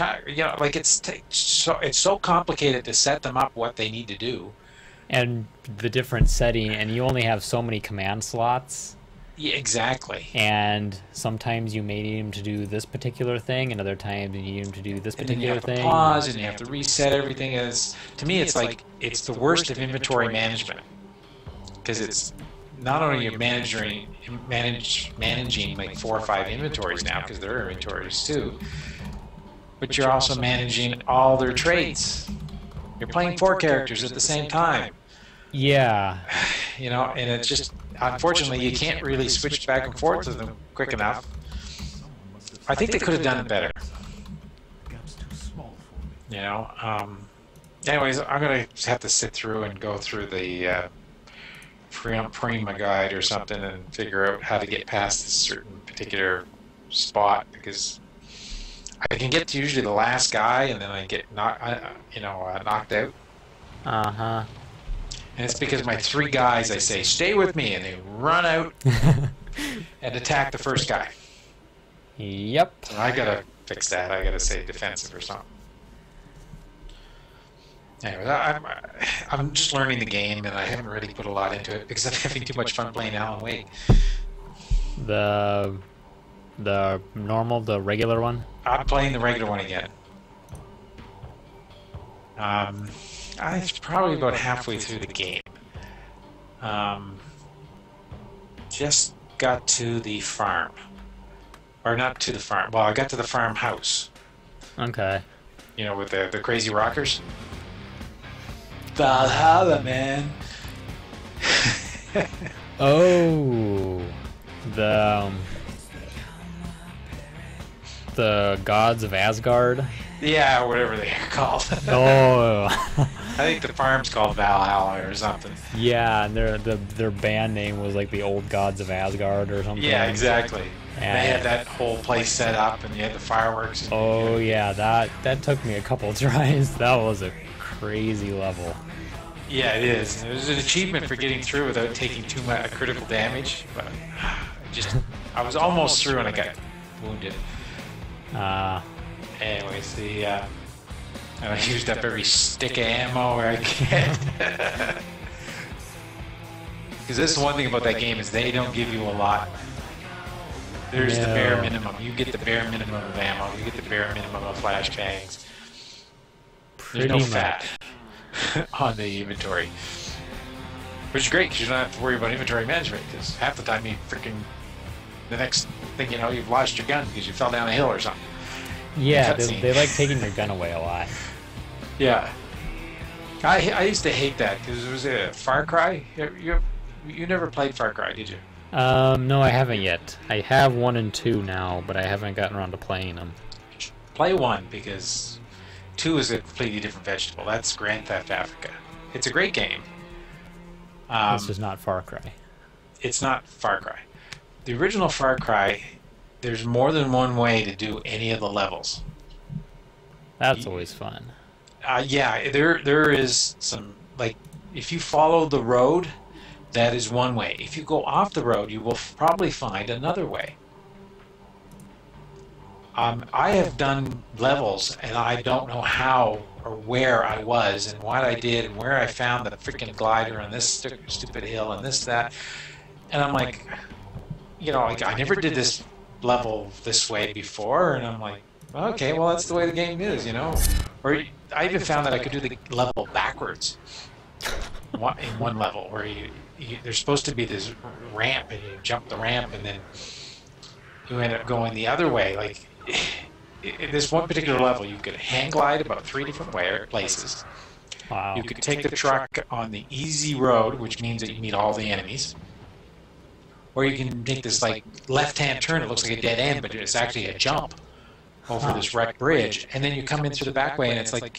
kind of, you know, like it's so complicated to set them up what they need to do. And the different setting, and you only have so many command slots. Yeah, exactly. And sometimes you may need him to do this particular thing, and other times you need him to do this And then you particular have to thing. pause, and you have to reset everything. As to me, it's like it's the worst of inventory management, because it's not only you're managing like 4 or 5 inventories now, because there are inventories too, but you're also managing all their traits. You're playing 4 characters at the same time. Yeah. You know, and it's just, unfortunately, you can't really switch back and forth with them quick enough. I think they could have done it better. You know, anyways, I'm going to have to sit through and go through the Prima guide or something and figure out how to get past this certain particular spot, because I can get to usually the last guy and then I get knocked out. Uh-huh. And it's because my 3 guys, I say, stay with me, and they run out and attack the first guy. Yep. So I gotta fix that. I gotta say defensive or something. Anyway, I'm just learning the game, and I haven't really put a lot into it because I'm having too much fun playing Alan Wake. The regular one? I'm playing the regular one again. I'm probably about halfway through the game. Just got to the farm. Or not to the farm. Well, I got to the farmhouse. Okay. You know, with the crazy rockers. Valhalla, man. Oh. The gods of Asgard. Yeah, whatever they are called. Oh. I think the farm's called Valhalla or something. Yeah, and their band name was like the Old Gods of Asgard or something. Yeah, exactly. And they had that whole place set up, and you had the fireworks. And, oh yeah, that took me a couple tries. That was a crazy level. Yeah, it is. It was an achievement for getting through without taking too much critical damage, but I was almost through and I got wounded. Anyways, I used up every stick of ammo I can. Because this is one thing about that game is they don't give you a lot. There's the bare minimum. You get the bare minimum of ammo. You get the bare minimum of flashbangs. There's no fat on the inventory. Which is great because you don't have to worry about inventory management, because half the time the next thing you know, you've lost your gun because you fell down a hill or something. Yeah, they like taking your gun away a lot. Yeah. I used to hate that because it was a Far Cry. You never played Far Cry, did you? No, I haven't yet. I have 1 and 2 now, but I haven't gotten around to playing them. Play 1 because 2 is a completely different vegetable. That's Grand Theft Africa. It's a great game. This is not Far Cry. It's not Far Cry. The original Far Cry, there's more than one way to do any of the levels. That's always fun. Yeah, there is some, like, if you follow the road, that is one way. If you go off the road, you will probably find another way. I have done levels, and I don't know how or where I was and what I did and where I found the freaking glider on this stupid hill and this, that. And I'm like, you know, like, I never did this level this way before, and I'm like, okay, well, that's the way the game is, you know. Or I even found that I could do the level backwards in one level, where there's supposed to be this ramp, and you jump the ramp, and then you end up going the other way. Like, in this one particular level, you could hang glide about 3 different places. Wow. You could take the truck on the easy road, which means that you meet all the enemies. Or you can make this, like, left-hand turn. It looks like a dead end, but it's actually a jump over this wrecked bridge. And then you come in through the back way, and it's like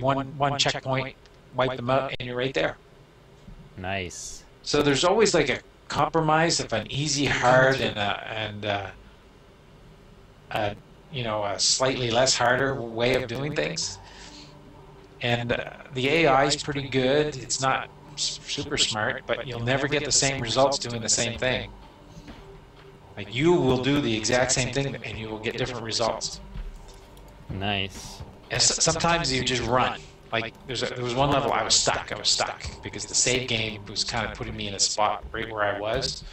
one checkpoint, wipe them out, and you're right there. Nice. So there's always, like, a compromise of an easy, hard, and a slightly less harder way of doing things. And the AI is pretty good. It's not super smart, but you'll never get the same results doing the same thing. Like, you will do the exact same thing, and you will get different results. Nice. And sometimes you just run. Like there was one level I was stuck. I was stuck because the save game was kind of putting me in a spot right where I was,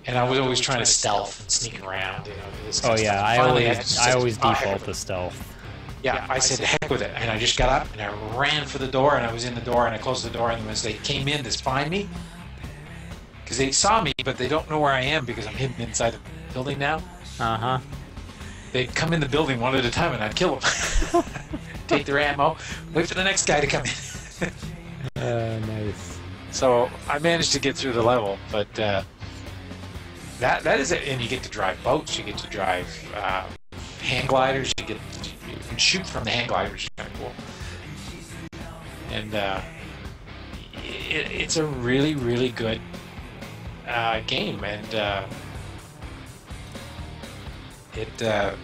and I was always trying to stealth and sneak around. You know, this kind Oh of yeah, stuff. I always default to stealth. Yeah, I said heck with it, and I just got up and I ran for the door, and I was in the door, and I closed the door, and as they came in to find me, because they saw me, but they don't know where I am because I'm hidden inside the building now. Uh-huh. They'd come in the building one at a time, and I'd kill them. Take their ammo, wait for the next guy to come in. Nice. So I managed to get through the level, but that is it. And you get to drive boats, you get to drive hang gliders, you can shoot from the hang gliders, which is kind of cool. And it's a really, really good game, and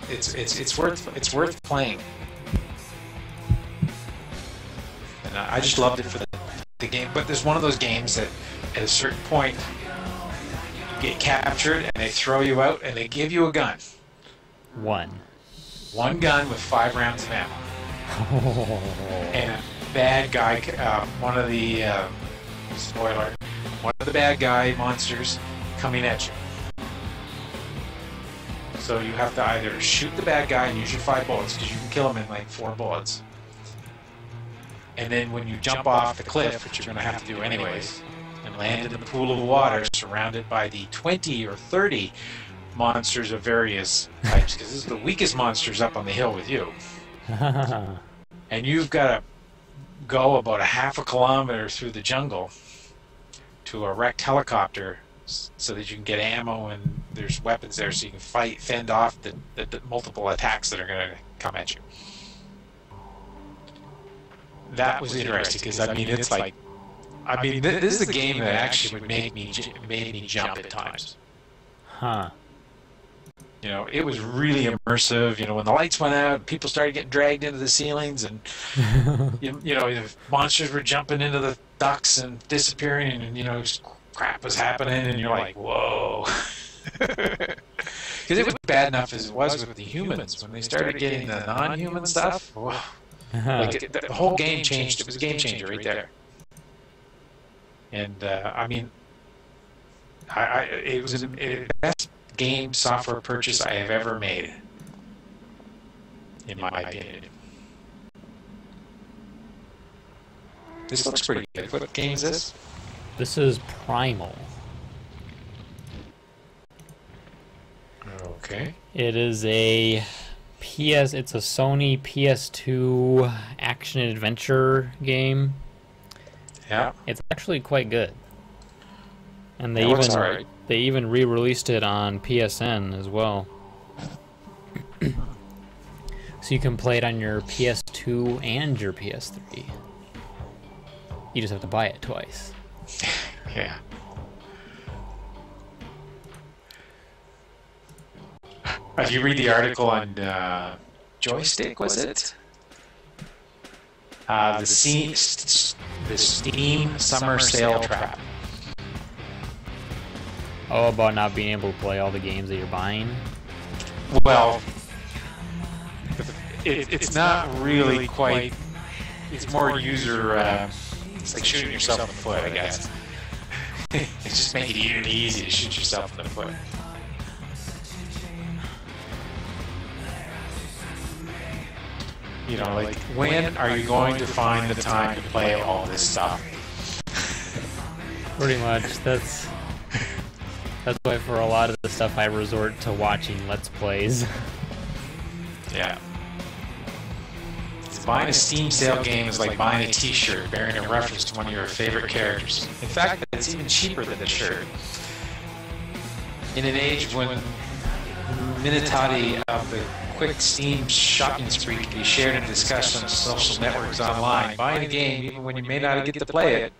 it's worth playing. And I just loved it for the game. But there's one of those games that at a certain point you get captured and they throw you out and they give you a gun. One gun with 5 rounds of ammo. And a bad guy, one of the spoiler, one of the bad guy monsters coming at you. So you have to either shoot the bad guy and use your 5 bullets, because you can kill him in like 4 bullets. And then when you jump off the cliff, which you're going to have to do anyways, and land in the pool of water surrounded by the 20 or 30 monsters of various types, because this is the weakest monsters up on the hill with you. And you've got to go about a half a kilometer through the jungle to a wrecked helicopter so that you can get ammo and there's weapons there so you can fend off the multiple attacks that are going to come at you. That was interesting because I mean it's like, I mean this is a game that actually would made me jump at times. Huh. You know, it was really immersive. You know, when the lights went out, people started getting dragged into the ceilings, and you know, the monsters were jumping into the ducts and disappearing, and you know, crap was happening, and you're like, whoa. Because it was bad enough as it was with the humans. When they started getting the non-human stuff, whoa. Like the whole game changed. It was a game changer right there. And I mean, it was the best game software purchase I have ever made, in my opinion. This looks pretty good. What game is this? This is Primal. Okay. It is a it's a Sony PS2 action adventure game. Yeah. It's actually quite good. And they they even re-released it on PSN as well. So you can play it on your PS2 and your PS3. You just have to buy it twice. Yeah. If you read the article on Joystick, was it? The Steam Summer Sale Trap. Oh, about not being able to play all the games that you're buying? Well, it's not really quite. It's more user. It's like shooting yourself in the foot, I guess. It's just making it really easy to shoot yourself in the foot. You know, like, when are you going to find the time to play all this stuff? Pretty much. That's why for a lot of the stuff I resort to watching Let's Plays. Yeah. Buying a Steam sale game is like buying a t-shirt bearing a reference to one of your favorite characters. In fact, it's even cheaper than the shirt. In an age when minutati of the quick Steam shopping spree can be shared and discussed on social networks online, buying a game even when you may not get to play it,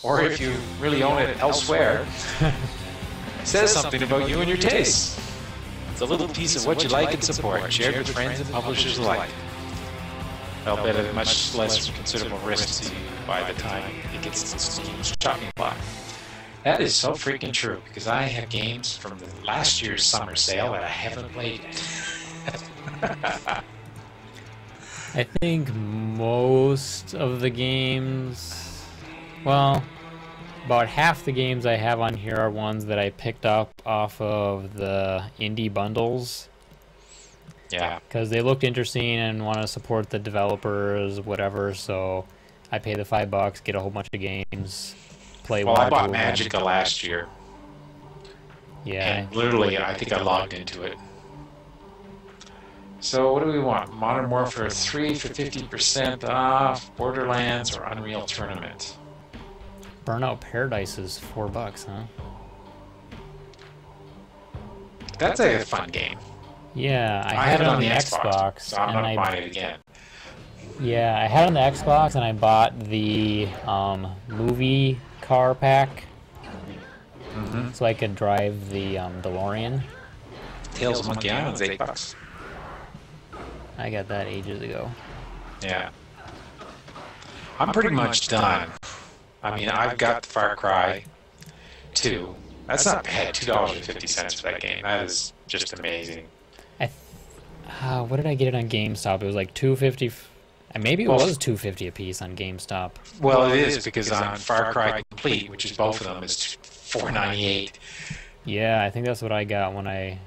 or if you really own it elsewhere, says something about you and your tastes. It's a little piece of what you like and support, shared with friends and publishers alike. Albeit at much less considerable risk to you by the time it gets to the Steam shopping block. That is so freaking true, because I have games from the last year's summer sale that I haven't played yet. I think most of the games, well, about half the games I have on here are ones that I picked up off of the indie bundles. Yeah. Because they looked interesting and want to support the developers, whatever, so I pay the $5, get a whole bunch of games, play one Well, or I two bought of them. Magica last year. Yeah. And literally, I think I logged into it. So what do we want? Modern Warfare 3 for 50% off, Borderlands, or Unreal Tournament? Burnout Paradise is $4, huh? That's a fun game. Yeah, I had it on the Xbox, so I'm and not buying it again. Yeah, I had it on the Xbox, and I bought the movie car pack, so I could drive the DeLorean. Tales of Monkey Island's $8. I got that ages ago. Yeah. I'm pretty much done. I mean, I've got the Far Cry 2. That's not bad. $2.50 for that game. That is just amazing. What did I get it on GameStop? It was like $2.50. Maybe it was $2.50 a piece on GameStop. Well, it is because on Far Cry Complete, which is both of them, is $4.98. Yeah, I think that's what I got when I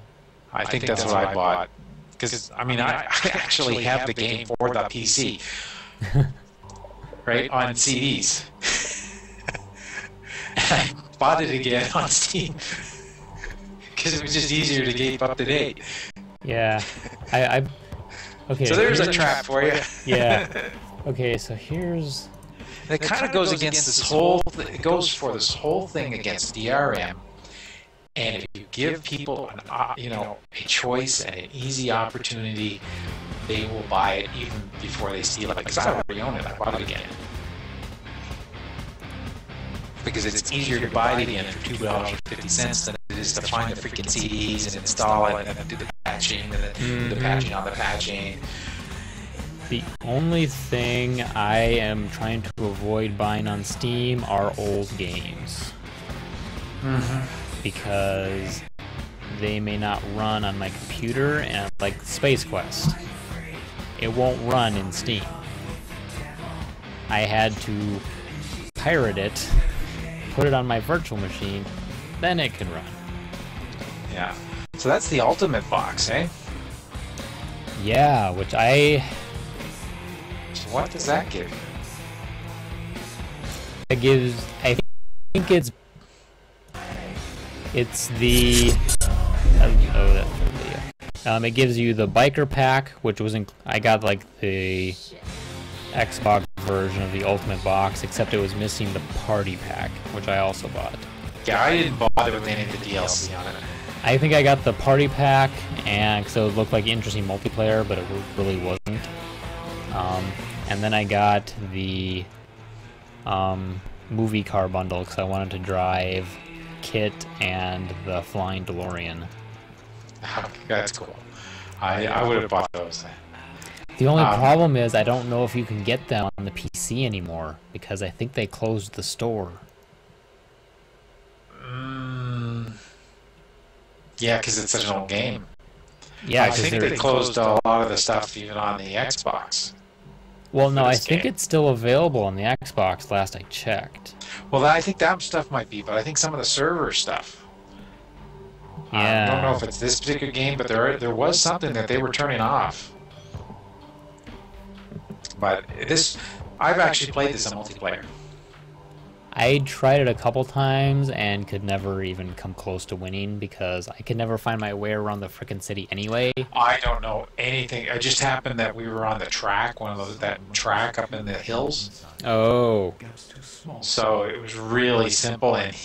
think that's what I bought. Because, I mean, I actually have the game for the PC. Right? On CDs. And I bought it again on Steam. Because it was just easier to keep up to date. Yeah. Okay. So there's a trap for you. Yeah. Okay, so here's... It kind of goes against this whole... It goes for this whole thing against DRM. And if you give people a choice and an easy opportunity, they will buy it even before they steal it. Because I already own it. I bought it again. Because it's easier to buy it again for $2.50 than it is to find the freaking CDs and install it and then do the patching and then the patching on the patching. The only thing I am trying to avoid buying on Steam are old games. Because they may not run on my computer, and like Space Quest, it won't run in Steam. I had to pirate it, put it on my virtual machine, then it can run. Yeah. So that's the ultimate box, eh? Yeah, which I... So what does that give you? It gives... I think it's the... Oh, that's the video. It gives you the biker pack, which was I got like the Xbox version of the Ultimate Box, except it was missing the Party Pack, which I also bought. Yeah, I didn't bother with any of the DLC on it. I think I got the Party Pack, and so it looked like interesting multiplayer, but it really wasn't. And then I got the movie car bundle because I wanted to drive Kit and the Flying DeLorean. That's cool. I would have bought those. The only problem is I don't know if you can get them on the PC anymore because I think they closed the store. Yeah, because it's such an old game. Yeah, I think they closed a lot of the stuff even on the Xbox. Well, no, I think it's still available on the Xbox last I checked. Well, I think that stuff might be, but I think some of the server stuff. Yeah. I don't know if it's this particular game, but there was something that they were turning off. But I've actually played this on multiplayer. I tried it a couple times and could never even come close to winning because I could never find my way around the frickin' city anyway. I don't know anything. It just happened that we were on the track, that track up in the hills. Oh. So it was really simple, and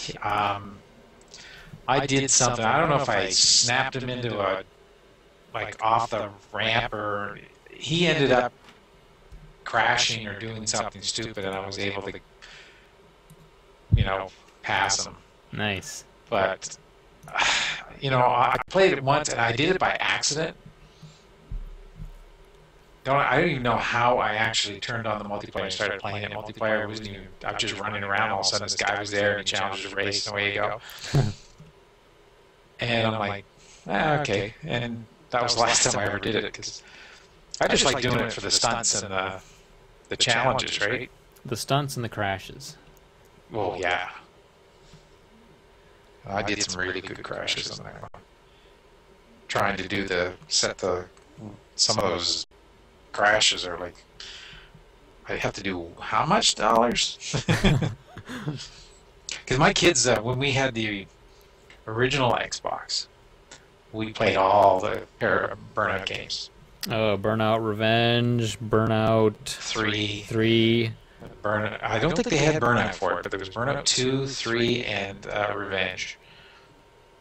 I did something. I don't know if I snapped him into off the ramp, or he ended up crashing or doing something stupid, and I was able to, pass him. Nice. But, I played it once, and I did it by accident. I don't even know how I actually turned on the multiplayer and started playing it multiplayer. I was just running around. All of a sudden, this guy was there, and he challenged the race, and away you go. And I'm like, okay. And That was the last time I ever did it, because I just like doing it for the stunts and the challenges, right? The stunts and the crashes. Well, yeah. I did some really good crashes on that one. Trying to do some of those crashes are like, I have to do how much dollars? Because my kids, when we had the original Xbox, we played all the Burnout games. Oh, Burnout Revenge, Burnout 3. Burnout. I don't think they had Burnout for it, but there was Burnout 2, 3, and Revenge.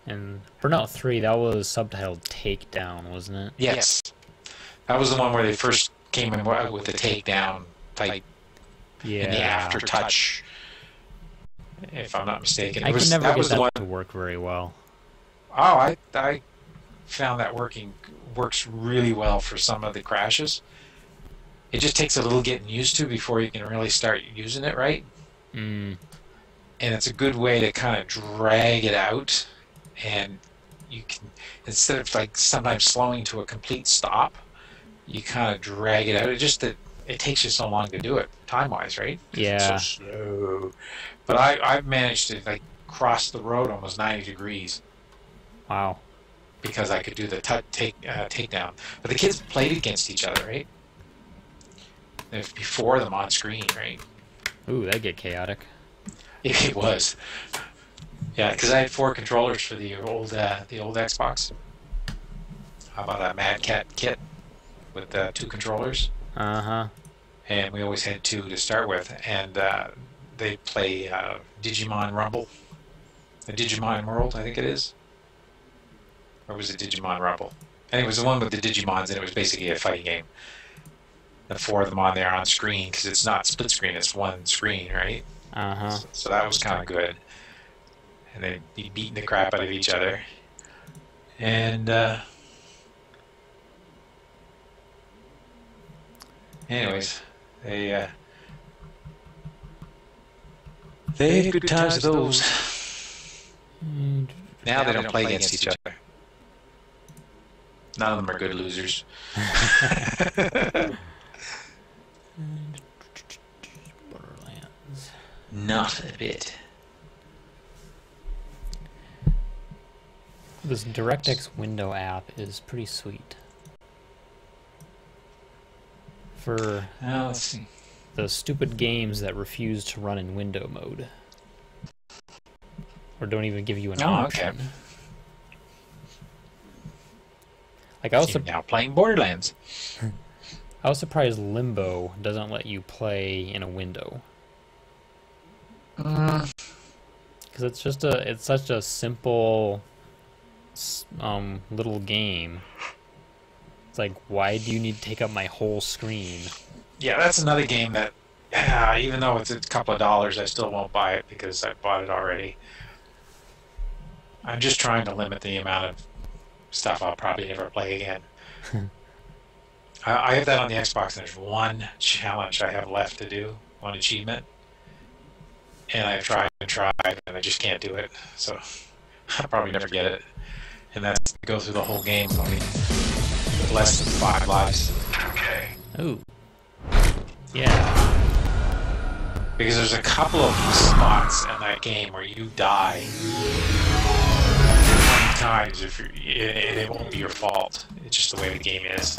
And Burnout 3, that was subtitled Takedown, wasn't it? Yes. That was the one where they first came in with the takedown type. Yeah. And the aftertouch, if I'm not mistaken. I can never get that to work very well. Oh, I found that works really well for some of the crashes. It just takes a little getting used to before you can really start using it right. Mm. And it's a good way to kind of drag it out, and you can, instead of like sometimes slowing to a complete stop, you kind of drag it out. It takes you so long to do it time-wise, right? Yeah. It's so slow. But I've managed to like cross the road almost 90 degrees. Wow. Because I could do the takedown. But the kids played against each other, right? If before them on screen, right? Ooh, that'd get chaotic. It was. Yeah, because I had 4 controllers for the old Xbox. How about that Mad Cat kit with 2 controllers? Uh-huh. And we always had 2 to start with. And they play Digimon Rumble. The Digimon World, I think it is. Or was it Digimon Rumble? And it was the one with the Digimons, and it was basically a fighting game. The 4 of them on there on screen, because it's not split screen, it's one screen, right? Uh-huh. So that was kind of good. And they'd be beating the crap out of each other. And anyways, they had good times with those. Now they don't play against each other. None of them are good losers. Borderlands. Not a bit. This DirectX window app is pretty sweet. For Let's see. those stupid games that refuse to run in window mode. Or don't even give you an option. Okay. Like I was now playing Borderlands. I was surprised Limbo doesn't let you play in a window. Because it's such a simple little game. It's like, why do you need to take up my whole screen? Yeah, that's another game that, even though it's a couple of dollars, I still won't buy it because I bought it already. I'm just trying to limit the amount of stuff I'll probably never play again. I have that on the Xbox, and there's one challenge I have left to do, one achievement. And I've tried and tried, and I just can't do it. So I'll probably never get it. And that's to go through the whole game with less than 5 lives. Okay. Ooh. Yeah. Because there's a couple of spots in that game where you die 20 times if it won't be your fault. It's just the way the game is.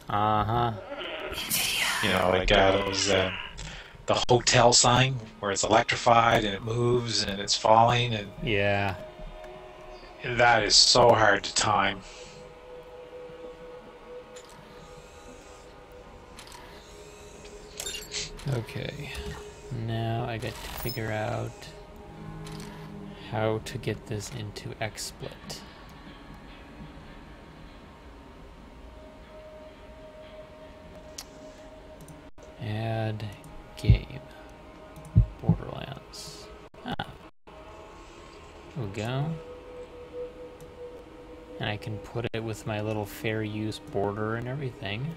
Uh-huh. You know, like those the hotel sign where it's electrified and it moves and it's falling, and Yeah. that is so hard to time. Okay. Now I got to figure out how to get this into XSplit. Add game. Borderlands. There we go. And I can put it with my little fair use border and everything.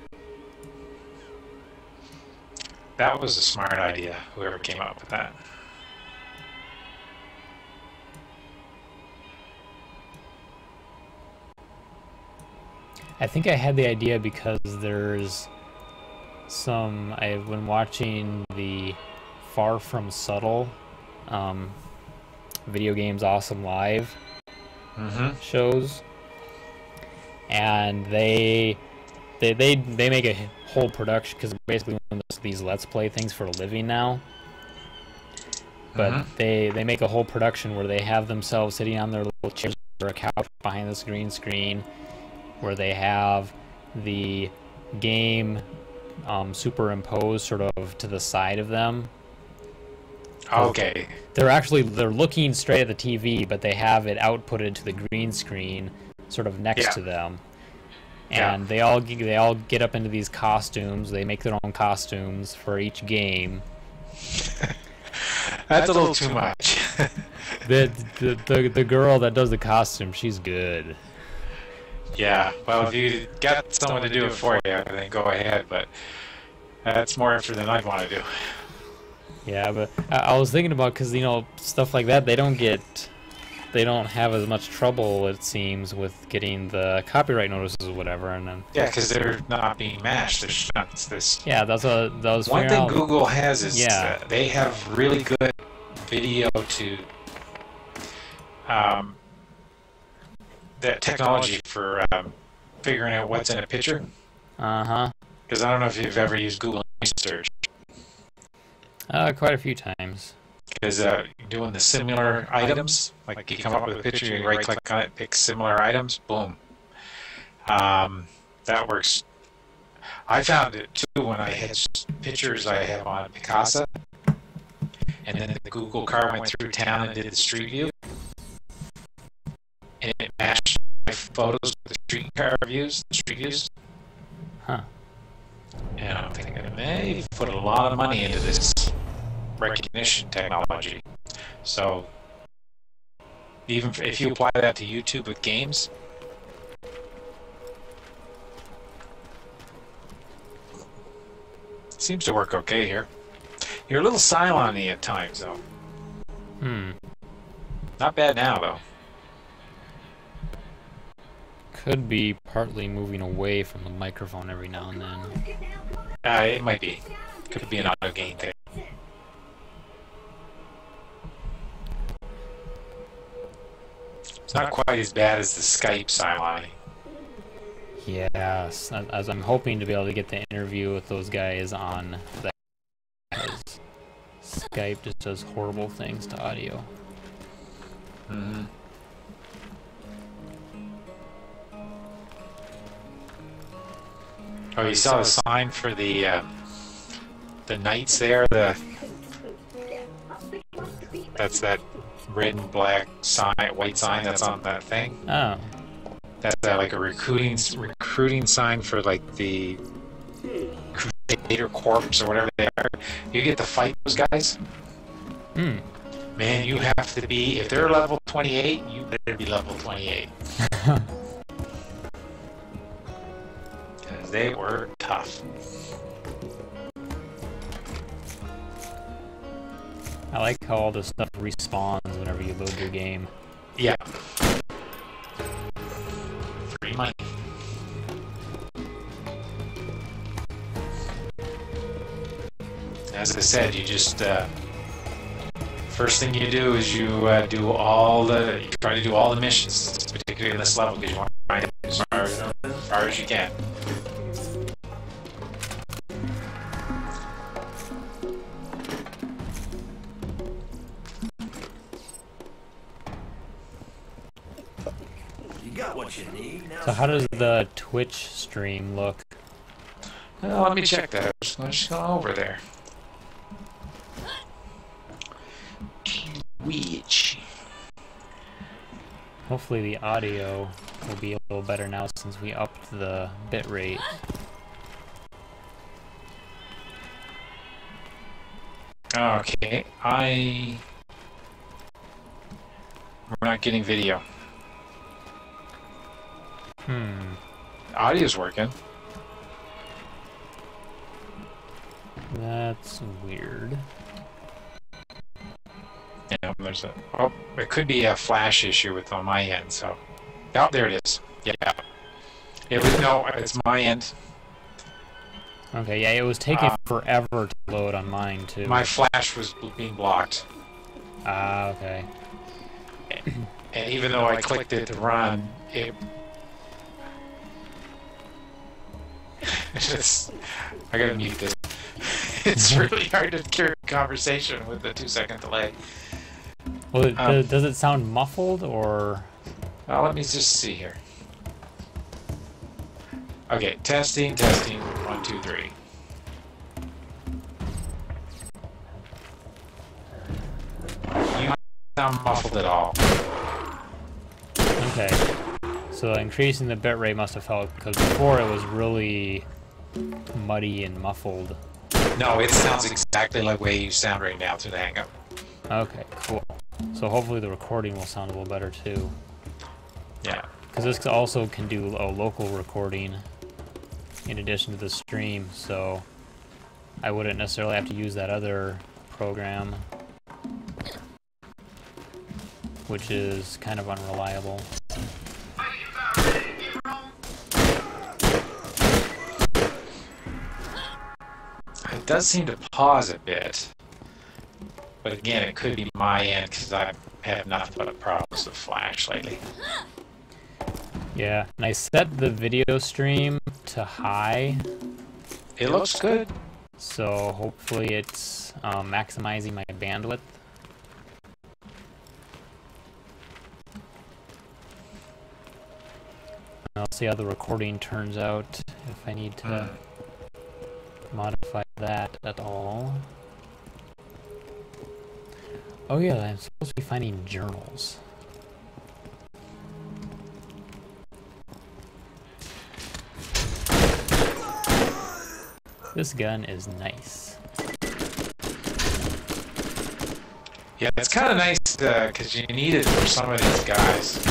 That was a smart idea, whoever came up with that. I think I had the idea because there's some. I've been watching the Far From Subtle video games awesome live shows, and they make a whole production because basically doing these let's play things for a living now. But they make a whole production where they have themselves sitting on their little chairs or a couch behind this green screen, where they have the game superimposed sort of to the side of them. Okay. They're looking straight at the TV, but they have it outputted to the green screen, sort of next to them. And they all get up into these costumes. They make their own costumes for each game. That's a little too much. The girl that does the costume, she's good. Yeah. Well, if you got someone to do it for you, then go ahead. But that's more effort than I'd want to do. Yeah, but I was thinking about, because stuff like that, they don't have as much trouble, it seems, with getting the copyright notices or whatever, and then because they're not being matched. There's not this. Yeah, that's what that was. One thing Google has is they have really good video to that technology for figuring out what's in a picture. Because I don't know if you've ever used Google search. Quite a few times. Because doing the similar items, like you come up with a picture, you right-click on it, pick similar items, boom. That works. I found it too when I had pictures I have on Picasa, and then the Google car went through town and did the street view, and it matched my photos with the street views. Huh. And I'm thinking, they've put a lot of money into this recognition technology. So even if you apply that to YouTube with games, it seems to work okay here. You're a little silent-y at times, though. Not bad now, though. Could be partly moving away from the microphone every now and then. It might be. Could be an auto gain thing. It's not quite as bad as the Skype silent. Yes, as I'm hoping to be able to get the interview with those guys on that, because Skype just does horrible things to audio. Oh, you saw the sign for the knights there? That's that red and black sign, white sign that's on that thing. Oh. That's like a recruiting sign for like the Crusader Corps or whatever they are. You get to fight those guys. Man, you have to be, if they're level 28, you better be level 28. Because they were tough. I like how all this stuff respawns whenever you load your game. Yeah. Free money. As I said, you just first thing you do is you try to do all the missions, particularly in this level, because you want to find it as far as you can. So how does the Twitch stream look? Well, let me check that. Let's go over there. Twitch. Hopefully the audio will be a little better now since we upped the bitrate. Okay, we're not getting video. Audio's working. That's weird. Yeah, there's a. Oh, it could be a flash issue on my end. So, oh, there it is. Yeah. It was no, it's my end. Okay, yeah, it was taking forever to load on mine too. My flash was being blocked. Ah, okay. And even though I clicked it to run, I gotta mute this. It's really hard to carry a conversation with a 2-second delay. Well, does it sound muffled or? Well, let me just see here. Okay, testing, 1, 2, 3. You don't sound muffled at all. Okay. So increasing the bitrate must have helped, because before it was really muddy and muffled. No, it sounds exactly like the way you sound right now through the Hangout. Okay, cool. So hopefully the recording will sound a little better too. Yeah. Because this also can do a local recording in addition to the stream, so I wouldn't necessarily have to use that other program, which is kind of unreliable. It does seem to pause a bit. But again, it could be my end because I have nothing but problems with Flash lately. Yeah, and I set the video stream to high. It looks good. So hopefully it's maximizing my bandwidth. I'll see how the recording turns out, if I need to modify that at all. Oh yeah, I'm supposed to be finding journals. This gun is nice. Yeah, it's kind of nice because you need it for some of these guys.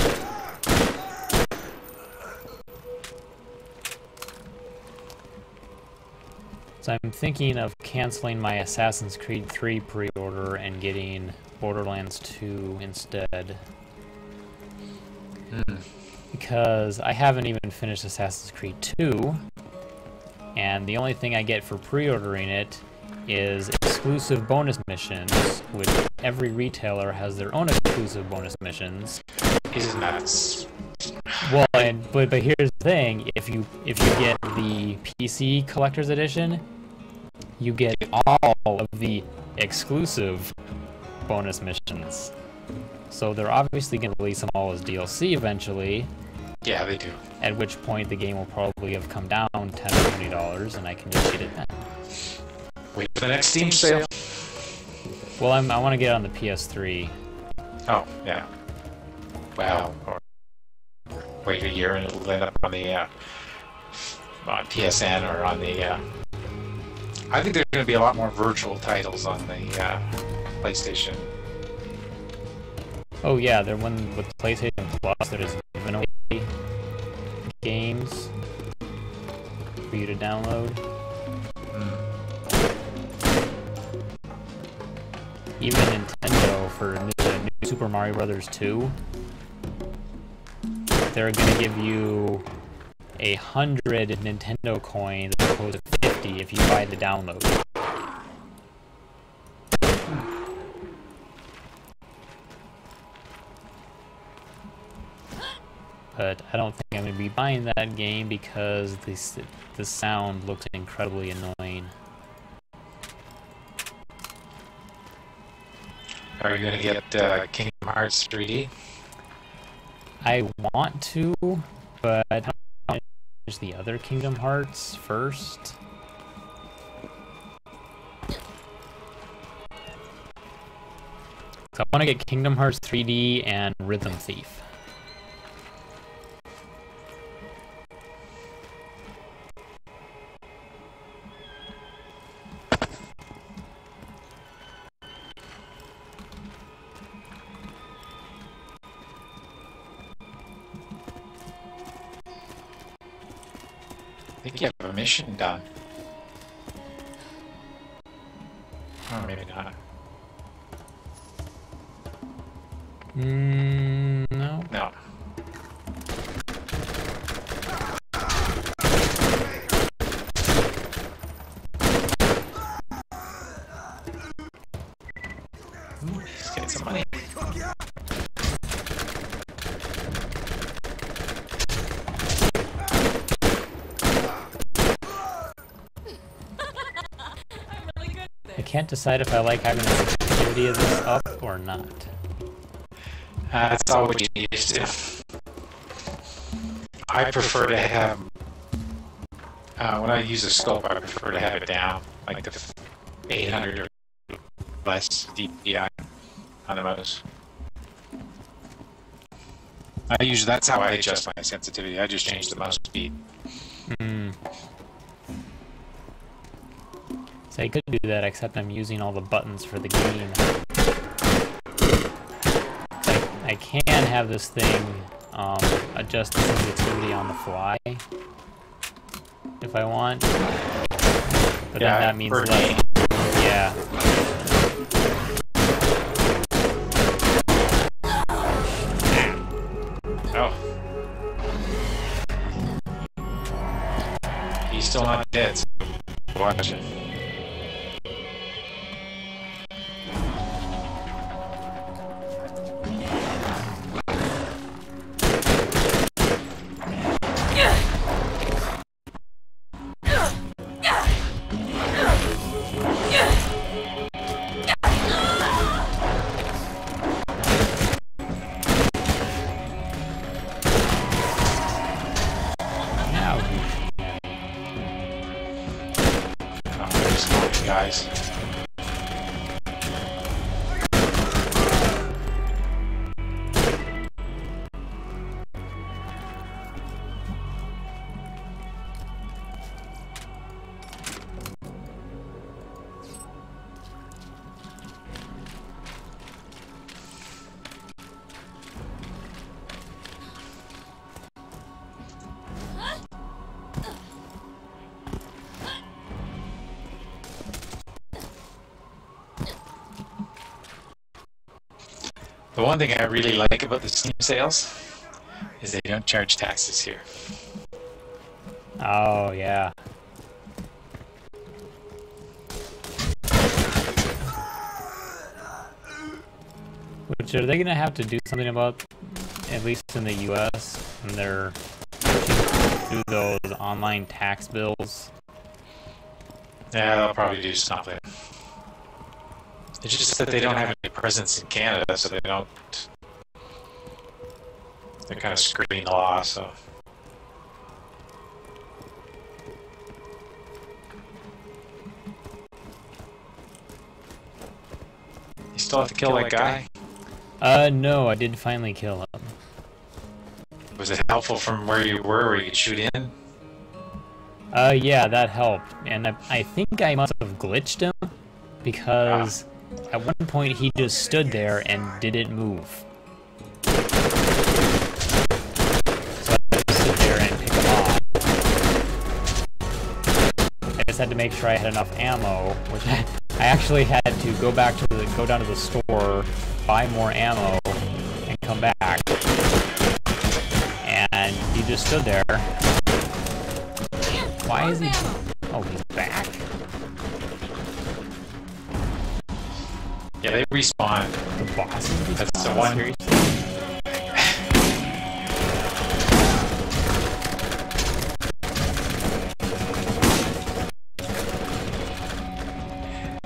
So I'm thinking of canceling my Assassin's Creed 3 pre-order and getting Borderlands 2 instead. Because I haven't even finished Assassin's Creed 2, and the only thing I get for pre-ordering it is exclusive bonus missions, which every retailer has their own exclusive bonus missions. Isn't that... Well, but here's the thing: if you get the PC Collector's Edition, you get all of the exclusive bonus missions. So they're obviously going to release them all as DLC eventually. Yeah, they do. At which point the game will probably have come down $10 or $20, and I can just get it then. Wait for the next Steam sale. Well, I want to get it on the PS3. Oh, yeah. Well, or wait a year and it'll end up on the on PSN or on the. I think there's going to be a lot more virtual titles on the PlayStation. Oh yeah, there one with PlayStation Plus. There's giving away games for you to download. Even Nintendo for the new Super Mario Bros. 2, they're gonna give you 100 Nintendo coins as opposed to 50 if you buy the download. But I don't think I'm going to be buying that game because the sound looks incredibly annoying. Are you going to get Kingdom Hearts 3D? I want to, but I don't want to finish the other Kingdom Hearts first. So I want to get Kingdom Hearts 3D and Rhythm Thief. I think you have a mission done. Oh, maybe not. No. No. I can't decide if I like having the sensitivity of this up or not. That's all we used to. I prefer to have, when I use a scope, I prefer to have it down, like the 800 or less DPI on the mouse. That's how I adjust my sensitivity. I just change the mouse speed. So I could do that, except I'm using all the buttons for the game. I can have this thing adjust the sensitivity on the fly if I want, but then that means less. Yeah. Oh. He's still not dead. So watch it. Guys. The one thing I really like about the Steam sales is they don't charge taxes here. Oh, yeah. Which are they going to have to do something about, at least in the US, when they're do those online tax bills? Yeah, they'll probably do something. It's just that they don't have any presence in Canada, so they don't. They're kind of screening the law, so. You still have to kill that guy? No, I did finally kill him. Was it helpful from where you were, where you could shoot in? Yeah, that helped. And I think I must have glitched him, because at one point he just stood there and didn't move. So I had to sit there and pick him off. I just had to make sure I had enough ammo, which I actually had to go down to the store, buy more ammo, and come back. And he just stood there. Why is he? Oh, he's back. Yeah, they respawn. The bosses respawn? That's the one.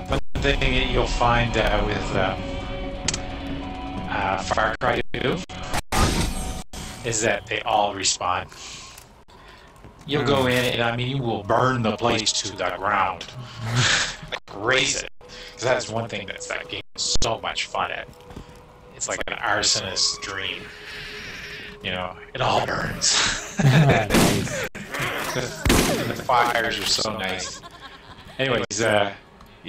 One thing that you'll find with Far Cry 2 is that they all respawn. You'll go in and, I mean, you will burn the place to the ground. Like, raise it. Because that's one thing that game is so much fun at. It's like an arsonist's dream. You know, it all burns. And the fires are so nice. Anyways,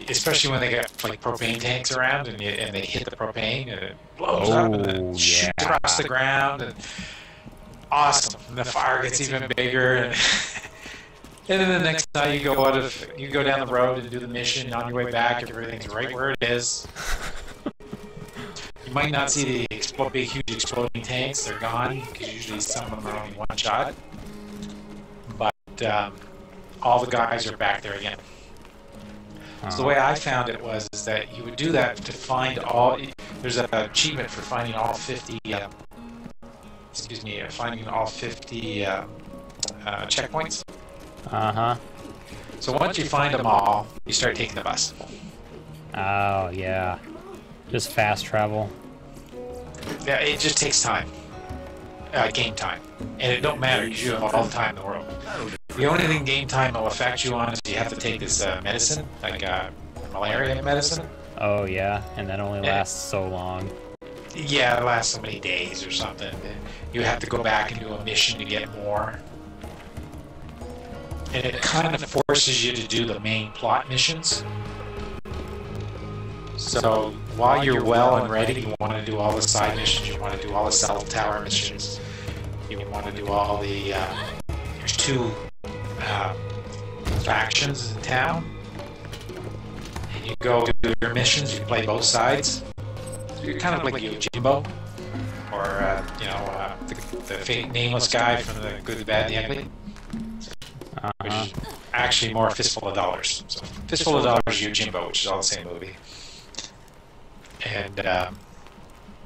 especially when they got like propane tanks around and they hit the propane and it blows up and then shoots across the ground. And awesome. And the fire gets even bigger. And then the next time you go down the road and do the mission, on your way back, everything's right where it is. You might not see the big, huge exploding tanks. They're gone, because usually some of them are only one shot. But all the guys are back there again. So the way I found it is that you would do that to find all. There's an achievement for finding all 50. Finding all 50 checkpoints. Uh-huh. So once you find them all, you start taking the bus. Oh, yeah. Just fast travel. Yeah, it just takes time. Game time. And it don't matter because you have all the time in the world. The only thing game time will affect you on is you have to take this medicine, like malaria medicine. Oh, yeah, and that only And lasts so long. yeah, it lasts so many days or something. You have to go back and do a mission to get more. And it kind of forces you to do the main plot missions. So while you're well and ready, you want to do all the side missions. You want to do all the cell tower missions. You want to do all the. There's two factions in town. And you go do your missions. You play both sides. So you're kind of like Yojimbo, or the nameless guy from the Good, the Bad, the Ugly. Which is actually more Fistful of Dollars. So Fistful of Dollars is Yojimbo, which is all the same movie. And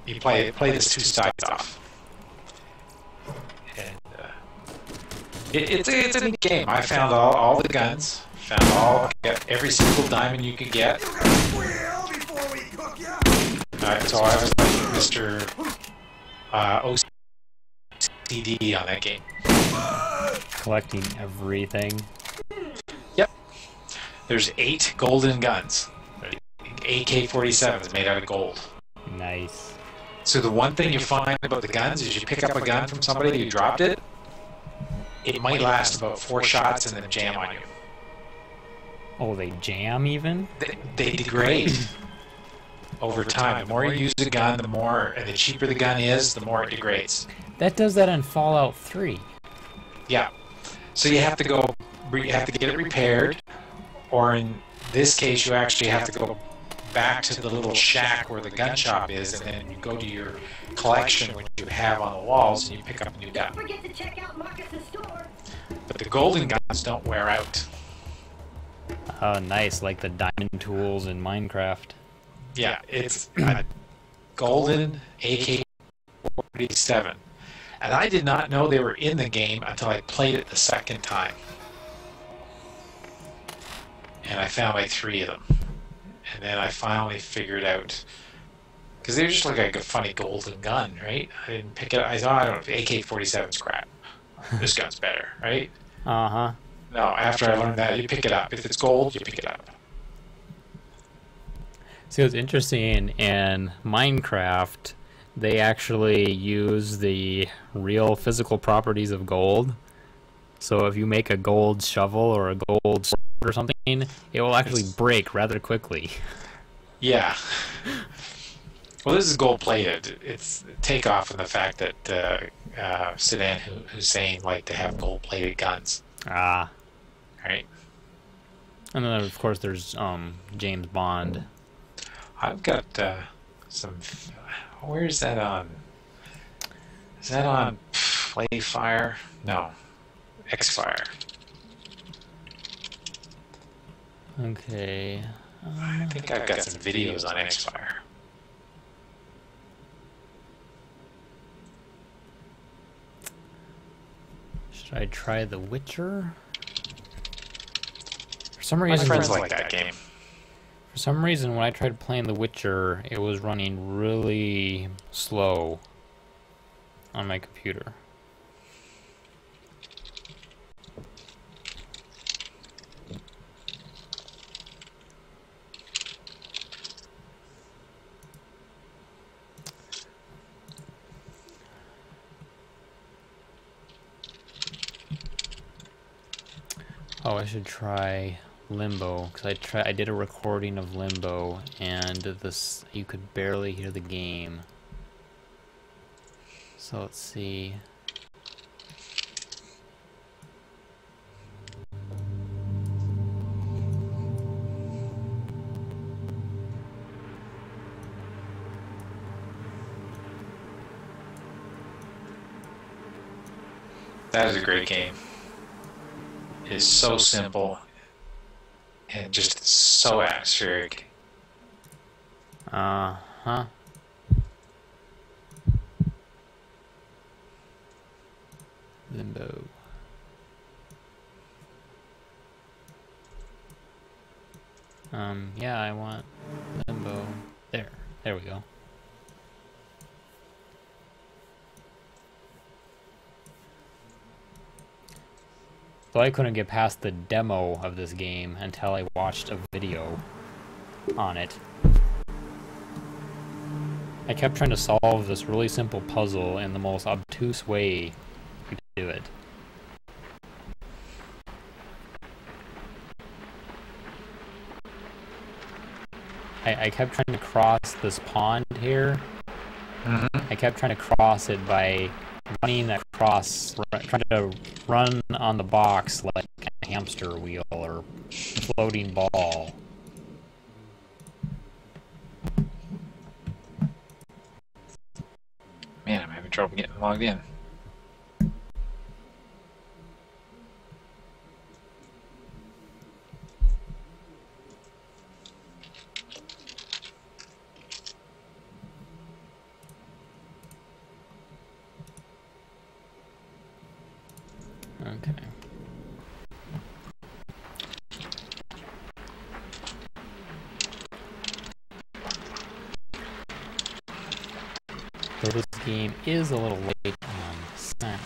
you play this two sides off. And it's a neat game. I found all the guns, every single diamond you could get. So I was like Mr. OCD on that game. Collecting everything. Yep. There's 8 golden guns. AK-47 is made out of gold. Nice. So the one thing you find about the guns is you pick up a gun from somebody who dropped it, it might last about 4 shots and then jam on you. Oh, they jam even? They degrade over time. The more you use the gun, and the cheaper the gun is, the more it degrades. That does that in Fallout 3. Yeah. So you have to get it repaired, or in this case, you actually have to go back to the little shack where the gun shop is, and then you go to your collection, which you have on the walls, and you pick up a new gun. But the golden guns don't wear out. Oh, nice, like the diamond tools in Minecraft. Yeah, it's a golden AK-47. And I did not know they were in the game until I played it the second time. And I found like 3 of them. And then I finally figured out, because they were just like a funny golden gun, right? I didn't pick it up. I thought, I don't know, AK-47's crap. This gun's better, right? Uh-huh. No, after I learned that, you pick it up. If it's gold, you pick it up. See, what's interesting in Minecraft, they actually use the real physical properties of gold. So if you make a gold shovel or a gold sword or something, it will actually break rather quickly. Yeah. Well, this is gold-plated. It's takeoff in the fact that Saddam Hussein liked to have gold-plated guns. Ah. Right. And then, of course, there's James Bond. I've got some... Where is that on? Is that on Playfire? No. Xfire. Okay. I think I've got some videos on Xfire. Should I try The Witcher? For some reason, My friends like that game. For some reason, when I tried playing The Witcher, it was running really slow on my computer. Oh, I should try Limbo, because I did a recording of Limbo, and you could barely hear the game. So let's see. That is a great game. It is so simple and just so atmospheric. Uh-huh. Limbo. Yeah, I want limbo. There. There we go. So I couldn't get past the demo of this game until I watched a video on it. I kept trying to solve this really simple puzzle in the most obtuse way you could do it. I kept trying to cross this pond here. I kept trying to cross it by running across, trying to run on the box like a hamster wheel or floating ball. Man, I'm having trouble getting logged in. Okay. So this game is a little late on sound.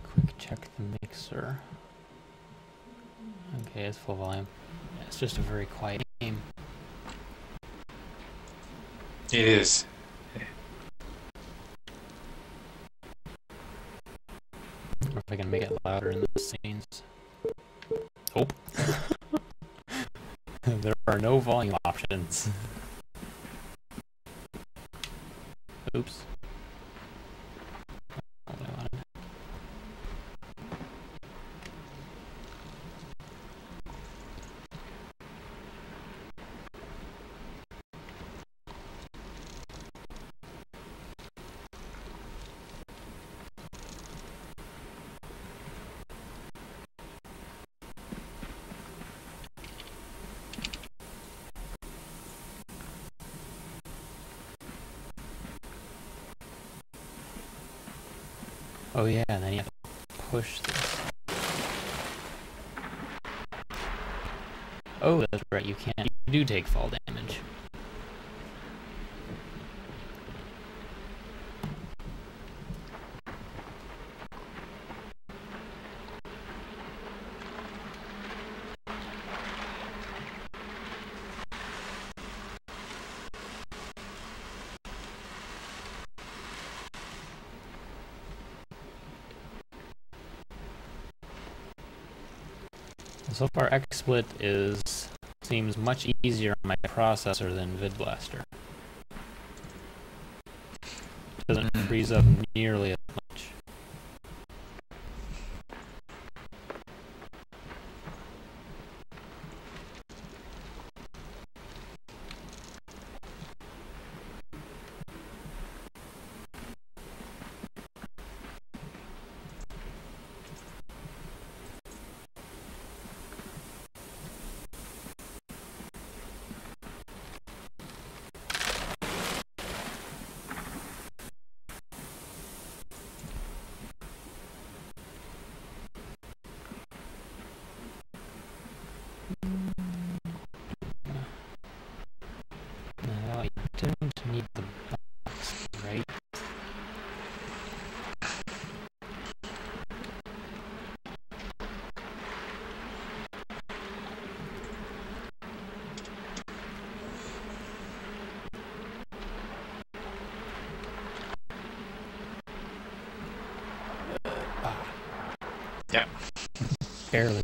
Quick check the mixer. Okay, it's full volume. Yeah, it's just a very quiet game. It is. I wonder if I can make it louder in the scenes. Oh. There are no volume options. Oops. Not what I wanted. Oh yeah, and then you have to push this. Oh, that's right, you can't. You do take fall damage. So far, XSplit seems much easier on my processor than VidBlaster. It doesn't freeze up nearly as much. No, I don't need the box, right? Yeah. Barely.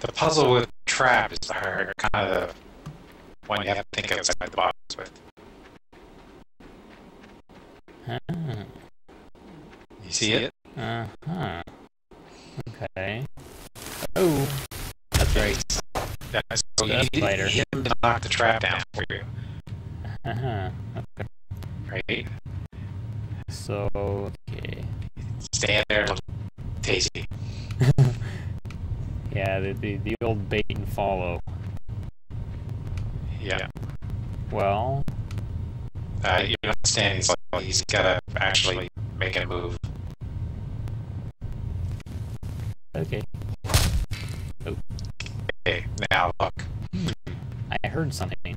The puzzle with trap is the hard, kind of the one you have to think outside the box with. You see it? Uh-huh. Okay. Oh, that's right. Yeah, so That's you lighter. hit him to knock the trap down for you. Uh-huh. Right? So, okay. Stand there and tasty. Yeah, the old bait and follow. Yeah. Well, You don't understand. He's got to actually make a move. okay. Oh, Okay, now look. I heard something.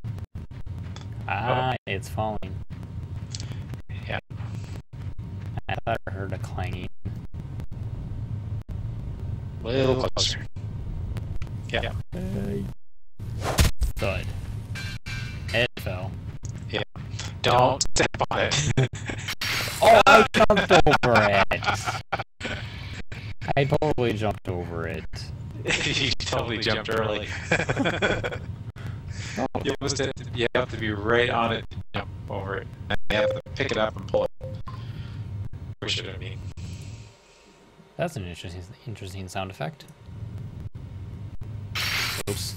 Ah, it's falling. Yeah. I thought I heard a clanging. A little closer. Yeah. Thud. It fell. Yeah. Don't step on it. Oh, I jumped over it. I totally jumped over it. You totally jumped early. You have to be right on it to jump over it. You have to pick it up and pull it. Push it, I mean. That's an interesting sound effect. Oops.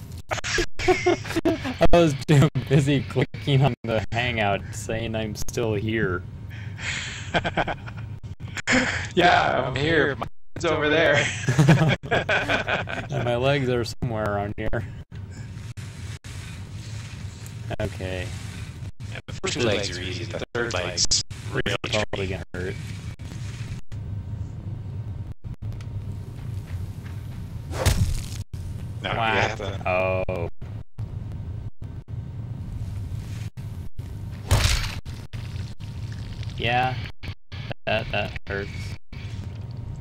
I was too busy clicking on the hangout saying I'm still here. Yeah, I'm here. My head's over there. And my legs are somewhere around here. Okay. Yeah, the first 2 legs are easy. The third leg's really Probably gonna hurt. No, Wow. you have to. Oh. Yeah. That hurts.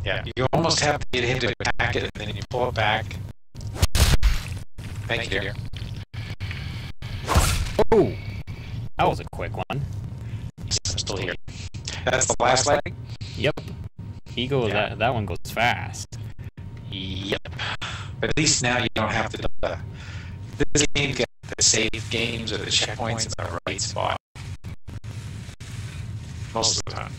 Yeah, you almost have to get him to attack it, and then you pull it back. Thank you, dear. Oh! That was a quick one. I'm still here. That's the last leg? Yep. He goes. Yeah. That one goes fast. Yep. But at least now you don't have to. This game got the save games or the checkpoints in the right spot. Most of the time.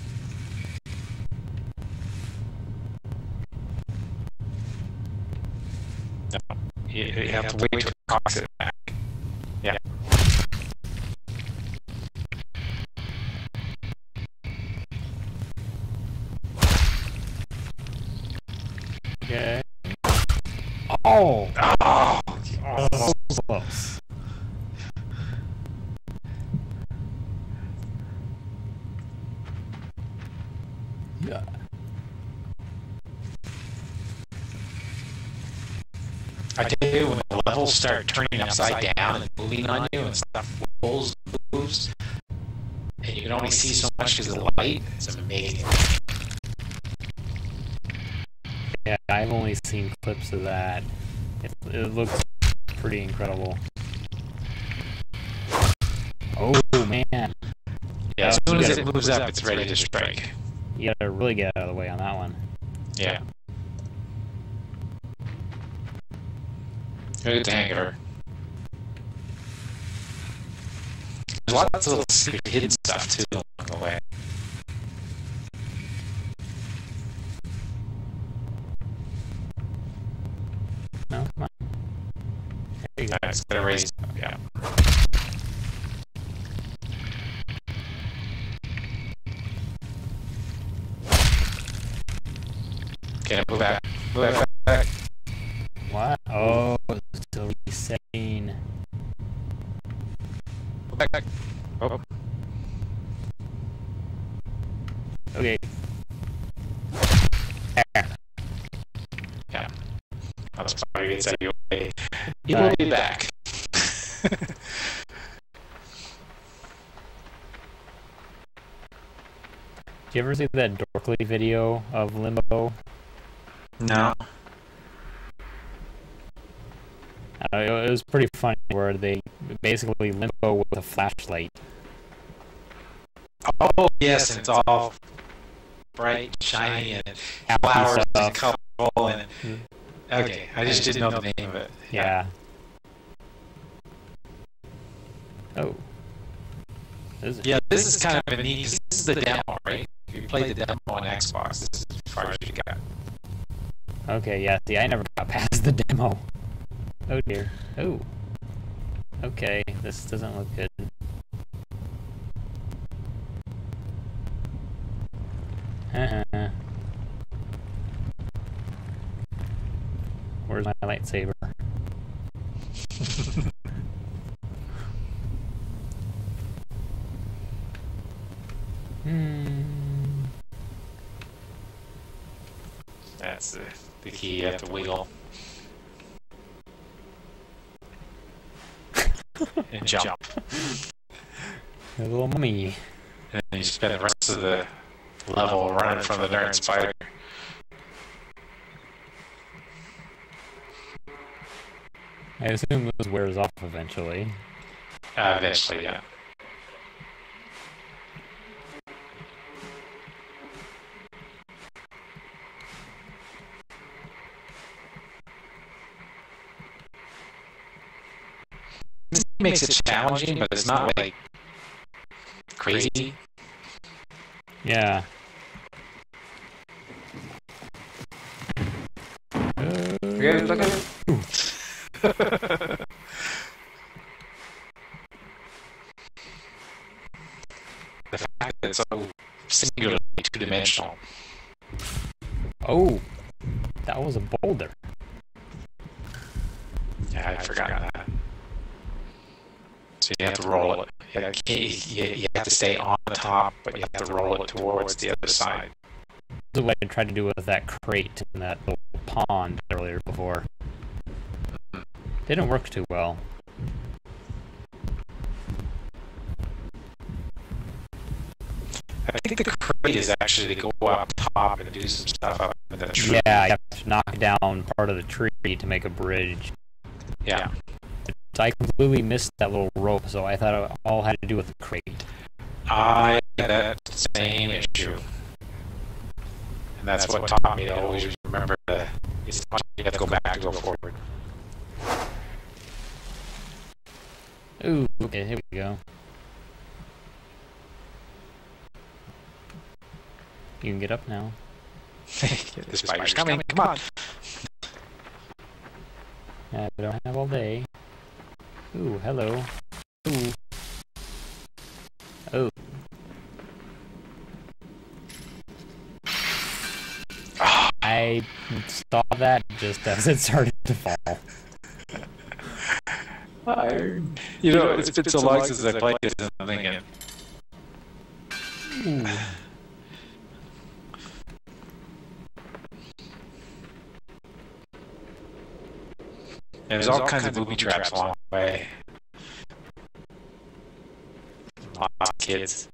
No. You have to wait till it cocks it back. Yeah. Okay. Oh! Oh! So close. Yeah. I tell you, when the levels start turning upside down and moving on you and stuff rolls and moves, and you can only see so much because of the light, it's amazing. Yeah, I've only seen clips of that. It looks pretty incredible. Oh man! Yeah, as soon as it moves up, it's ready to strike. You gotta really get out of the way on that one. Yeah. Get the hang of her. There's lots of little secret hidden stuff too along the way. No, come on. There you go. It's gonna raise up, yeah. Okay, move back. Move back. What? Oh, it's still resetting. Move back. Oh. Okay. There. Yeah. That's probably gets out of your way. He will be back. Did you ever see that Dorkly video of Limbo? No. It was pretty funny where they basically Limbo with a flashlight. Oh, yes, and it's all bright, shiny, and flowers and colorful. And okay, I just didn't know the name of it. Yeah. Oh. This is kind of a neat. This is the demo, right? If you played the demo on Xbox, this is as far as you got. Okay, yeah. See, I never got past the demo. Oh dear. Oh. Okay, this doesn't look good. Where's my lightsaber? That's the key. You have to wiggle and jump. A little mummy. And then you spend the rest of the level running from the darn spider. I assume those wears off eventually. Eventually, yeah. This makes it challenging, but it's not like crazy. Yeah. Yeah, look at it. The fact that it's so singularly two-dimensional. Oh, that was a boulder. Yeah, I'd forgotten that. So you have to roll it. You have to stay on the top, but you have to roll it towards the other side. That's what I tried to do with that crate in that little pond earlier before. Didn't work too well. I think the crate is actually to go up top and do some stuff up in the tree. Yeah, you have to knock down part of the tree to make a bridge. Yeah. So I completely missed that little rope, so I thought it all had to do with the crate. I had that same issue. And that's what taught me to always remember that you have to go back to go forward. Ooh, okay, here we go. You can get up now. The spider's coming, come on! I don't have all day. Ooh, hello. Ooh. Oh. I saw that just as it started to fall. You know, it's been so long since I played this, and I'm thinking... Ooh. There's all kinds of booby traps along the way. Lots of kids.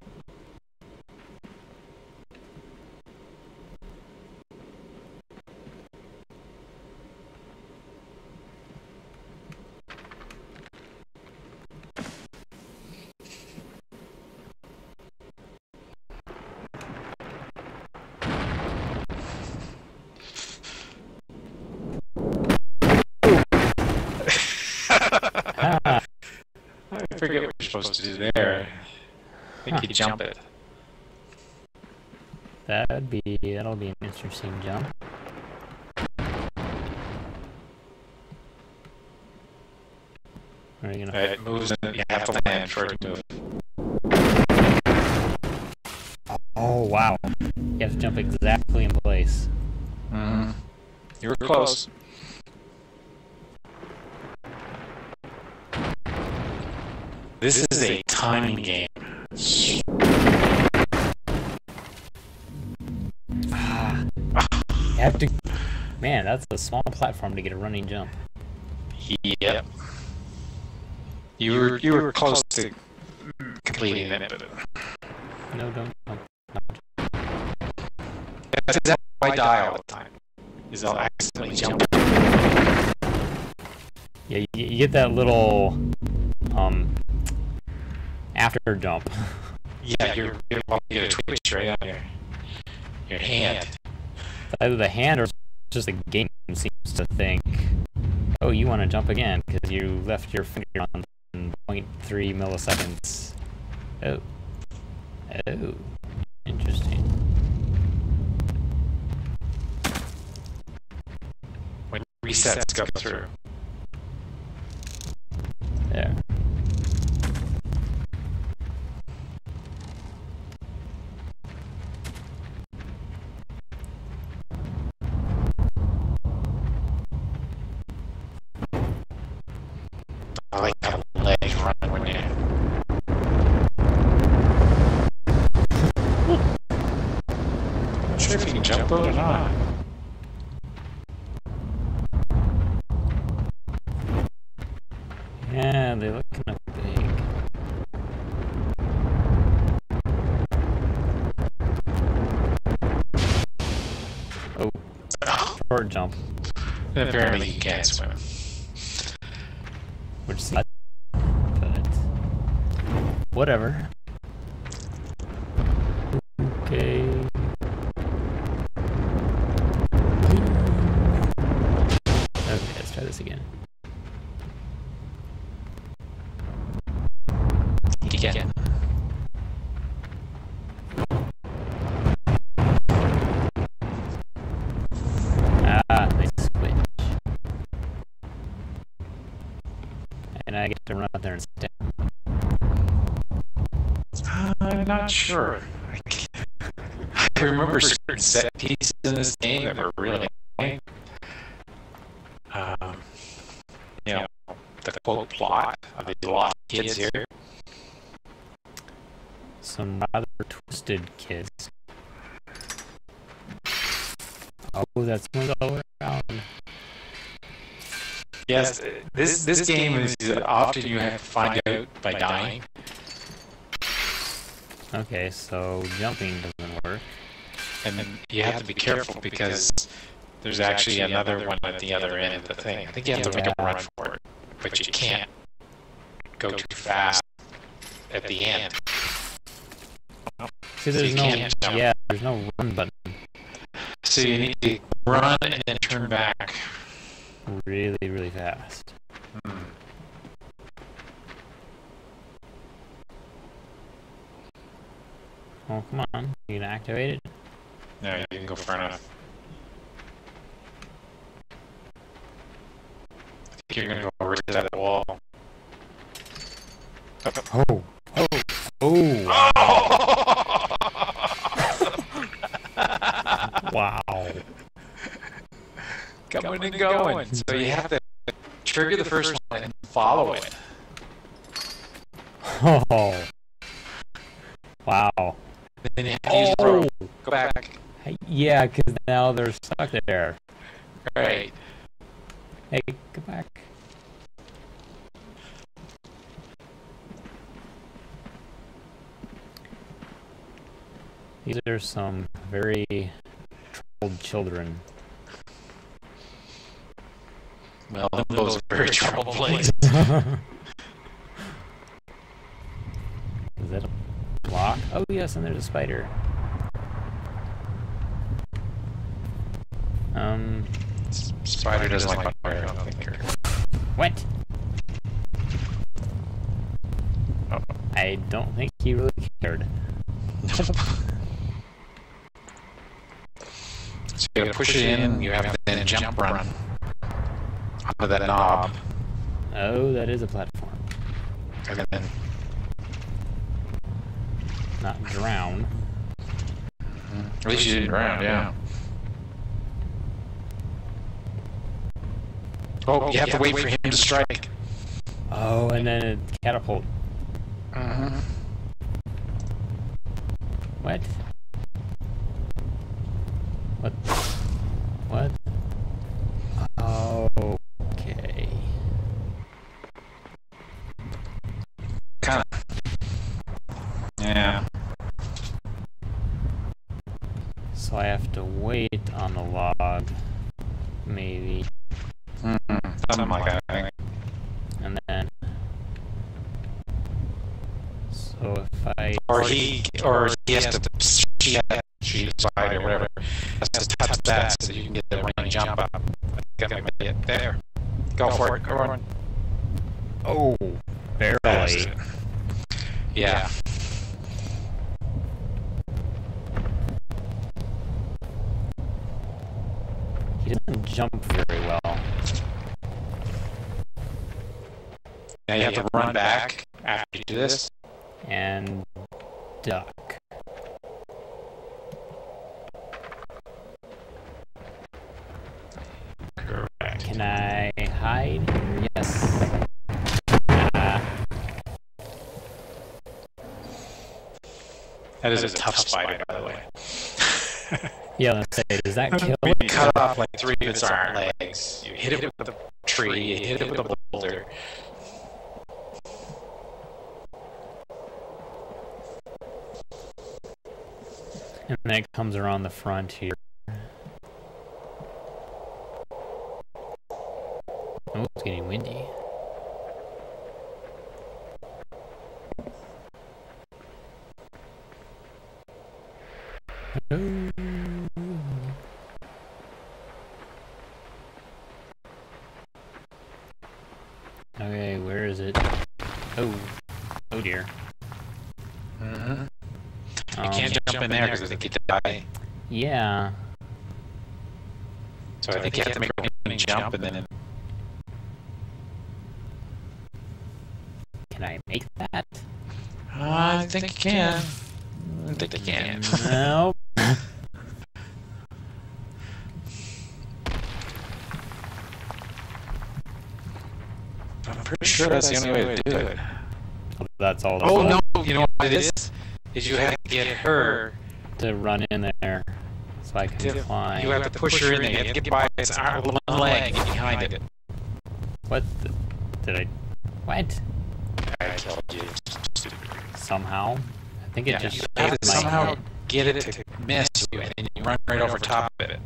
I forget what you're supposed to do there. I think you jump it. That'll be an interesting jump. Are you gonna... It moves and you have to land for it to move. Oh wow! You have to jump exactly in place. Mm-hmm. You were close. This is a timing game. You have to... Man, that's a small platform to get a running jump. Yep. You were close to completing it, but... No, don't. That's exactly why I die all the time. Is I'll accidentally jump. Yeah, you get that little after jump. Yeah, you get a twitch right on your hand. Either the hand or just the game seems to think, oh, you want to jump again because you left your finger on 0.3 milliseconds. Oh. Oh. Interesting. When resets go through. There. I like how the legs run when you... I'm not sure if you can jump those or not. Yeah, they look kind of big. Oh, short jump. Apparently you can't swim. Which is, but whatever. Okay. Okay, let's try this again. Again. Ah, nice switch. And I get to run out there and stand. I'm not sure. I remember certain set pieces in this game that were really annoying. You know, the quote plot of these lost kids here. Some rather twisted kids. Oh, that's all the way around. Yes, this game is often you have to find out by dying. Okay, so jumping doesn't work. And you have to be careful because there's actually another one at the other end of the thing. I think you have to make a run for it, but you can't go too fast at the end. See, there's there's no run button. So you need to run and then turn back. Really, really fast. Oh, come on. You gonna activate it? No, you can go far enough. I think you're gonna go right to that wall. Oh. Oh. Wow. Coming and going. So you have to trigger the first one and follow it. Oh. Wow. Then you have to use the rope. Go back. Yeah, because now they're stuck there. Right. Hey, go back. These are some very troubled children. Well, those are very troubled places. Is that a block? Oh yes, and there's a spider. Spider doesn't like fire, I don't think. What? Oh. I don't think he really cared. So you gotta push it in, you have to then jump run onto that knob. Oh, that is a platform. And then Not drown. at least you didn't drown, yeah. Oh, you have to wait for him to strike. Oh, and then it catapult. What? What? What? Oh, okay. Kinda. Yeah. So I have to wait on the log, maybe, Something like that, I think. and then. So if I. Or he has to shoot side or whatever. Has to touch that so you can get the running jump up. Got to get there. Go for it. Go on. Oh, barely. Yeah. He doesn't jump very well. Now you have to run back after you do this. And duck. Correct. Can I hide here? Yes. That is a tough spider, by the way. Yeah, let's say, does that kill You it? cut off like 3 of its arm legs. You hit it with the tree, you hit it with a boulder. And then it comes around the front here. Oh, it's getting windy. Okay, where is it? Oh, oh dear. Mm-hmm. You can't jump in there because I think you die. Yeah. So I think you have to make a jump and then. Can I make that? I think you can. I think you can. Nope. I'm pretty sure that's the only way to do it. That's all. Oh no! You know what it is? Is you have to get her to run in there, so I can climb. You have to push her in there. You have to get by its one leg and get behind it. What? Did I? What? I killed you. Somehow, I think it just. You have to somehow head. get it to miss you, and then you run right over top of it.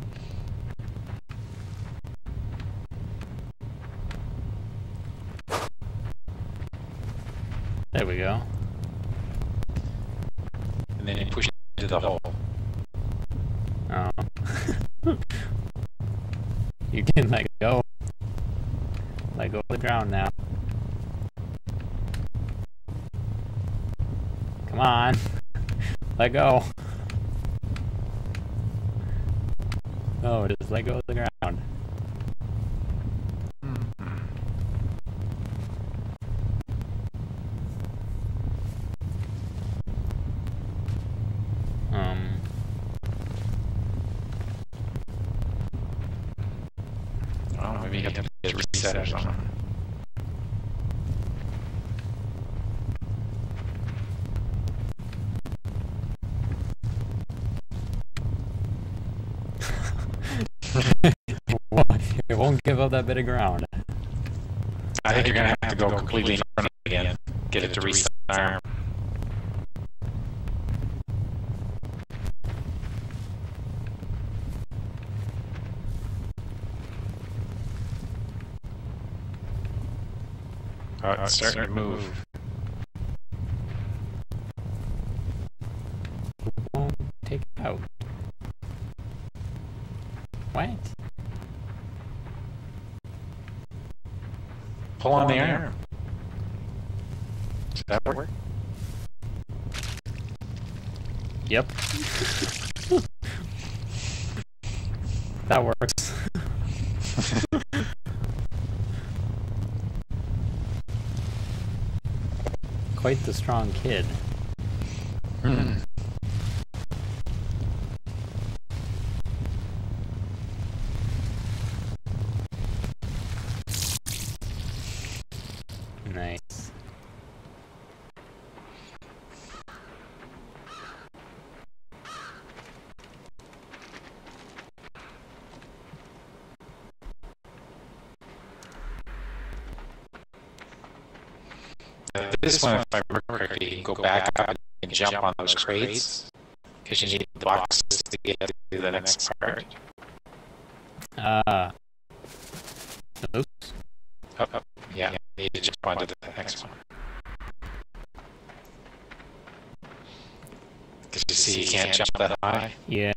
There we go. And then you push it into the hole. Oh. You can let go. Let go of the ground now. Come on. Let go. No, just let go of the ground. Oh, maybe you have to get reset or something. It won't give up that bit of ground. I think you're gonna have to go completely in front of it again. Get it to reset the arm. Oh, it's starting to move. Won't take it out. What? Pull on the arm. Does that work? Yep. That works. Quite the strong kid. Nice. This one, if I remember correctly, you can go back up and jump on those crates because you need the boxes to get to the next part. Those? Oh, yeah, you need to jump onto the next one. Because you see, you can't jump that high. Yeah.